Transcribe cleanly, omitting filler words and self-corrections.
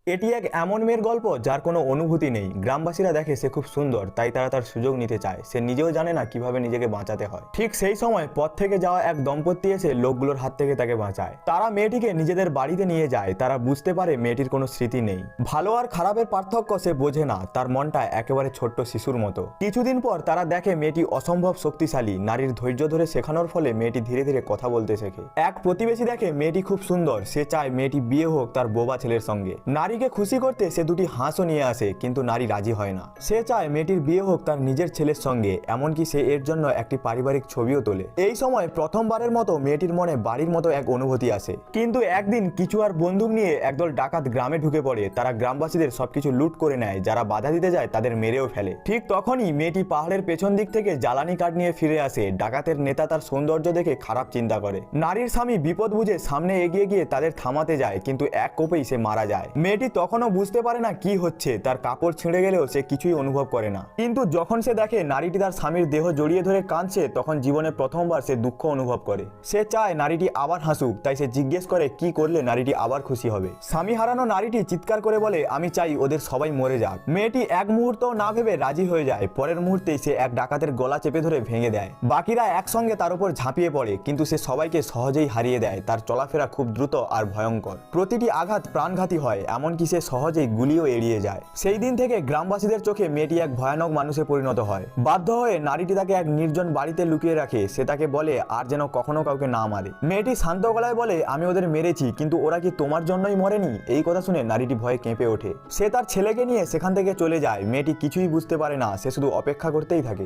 এটি এক এমন মেয়ের গল্প যার কোনো অনুভূতি নেই। গ্রামবাসীরা দেখে সে খুব সুন্দর, তাই তারা তার সুযোগ নিতে চায়। সে নিজেও জানে না কিভাবে নিজেকে বাঁচাতে হয়। ঠিক সেই সময় পথ থেকে যাওয়া এক দম্পতি এসে লোকগুলোর হাত থেকে তাকে বাঁচায়। তারা মেয়েটিকে নিজেদের বাড়িতে নিয়ে যায়। তারা বুঝতে পারে মেয়েটির কোনো স্মৃতি নেই। ভালো আর খারাপের পার্থক্য সে বোঝে না। তার মনটা একেবারে ছোট্ট শিশুর মতো। কিছুদিন পর তারা দেখে মেয়েটি অসম্ভব শক্তিশালী। নারীর ধৈর্য ধরে শেখানোর ফলে মেয়েটি ধীরে ধীরে কথা বলতে শেখে। এক প্রতিবেশী দেখে মেয়েটি খুব সুন্দর। সে চায় মেয়েটি বিয়ে হোক তার বোবা ছেলের সঙ্গে। নারীকে খুশি করতে সে দুটি হাঁসও নিয়ে আসে, কিন্তু নারী রাজি হয় না। সে চায় মেয়েটির বিয়ে হোক তার নিজের ছেলের সঙ্গে। এমনকি সে এর জন্য একটি পারিবারিক ছবিও তোলে। এই সময় প্রথমবারের মতো মেয়েটির মনে বাড়ির মতো এক অনুভূতি আসে। কিন্তু একদিন কিছু আর বন্দুক নিয়ে একদল ডাকাত গ্রামে ঢুকে পড়ে। তারা গ্রামবাসীদের সবকিছু লুট করে নেয়। যারা বাধা দিতে যায় তাদের মেরেও ফেলে। ঠিক তখনই মেয়েটি পাহাড়ের পেছন দিক থেকে জ্বালানি কাঠ নিয়ে ফিরে আসে। ডাকাতের নেতা তার সৌন্দর্য দেখে খারাপ চিন্তা করে। নারীর স্বামী বিপদ বুঝে সামনে এগিয়ে গিয়ে তাদের থামাতে যায়, কিন্তু এক কোপেই সে মারা যায়। মেয়েটি তখনও বুঝতে পারে না কি হচ্ছে। তার কাপড় ছিঁড়ে গেলেও সে কিছুই অনুভব করে না। কিন্তু যখন সে দেখে নারীটি তার স্বামীর দেহ জড়িয়ে ধরে কাঁদছে, তখন জীবনে প্রথমবার সে দুঃখ অনুভব করে। সে চায় নারীটি আবার হাসুক, তাই সে জিজ্ঞেস করে কি করলে নারীটি আবার খুশি হবে। স্বামী হারানো নারীটি চিৎকার করে বলে, আমি চাই ওদের সবাই মরে যাক। মেয়েটি এক মুহূর্ত না ভেবে রাজি হয়ে যায়। পরের মুহূর্তেই সে এক ডাকাতের গলা চেপে ধরে ভেঙে দেয়। বাকিরা একসঙ্গে তার উপর ঝাঁপিয়ে পড়ে, কিন্তু সে সবাইকে সহজেই হারিয়ে দেয়। তার চলাফেরা খুব দ্রুত আর ভয়ঙ্কর। প্রতিটি আঘাত প্রাণঘাতী হয়, এমনকি সে সহজেই গুলিও এড়িয়ে যায়। সেই দিন থেকে গ্রামবাসীদের চোখে মেয়েটি এক ভয়ানক মানুষে পরিণত হয়। বাধ্য হয়ে নারীটি তাকে এক নির্জন বাড়িতে লুকিয়ে রাখে। সে তাকে বলে আর যেন কখনো কাউকে না মারে। মেয়েটি শান্ত গলায় বলে, আমি ওদের মেরেছি, কিন্তু ওরা কি তোমার জন্যই মরেনি? এই কথা শুনে নারীটি ভয়ে কেঁপে ওঠে। সে তার ছেলেকে নিয়ে সেখান থেকে চলে যায়। মেয়েটি কিছুই বুঝতে পারে না। সে শুধু অপেক্ষা করতেই থাকে।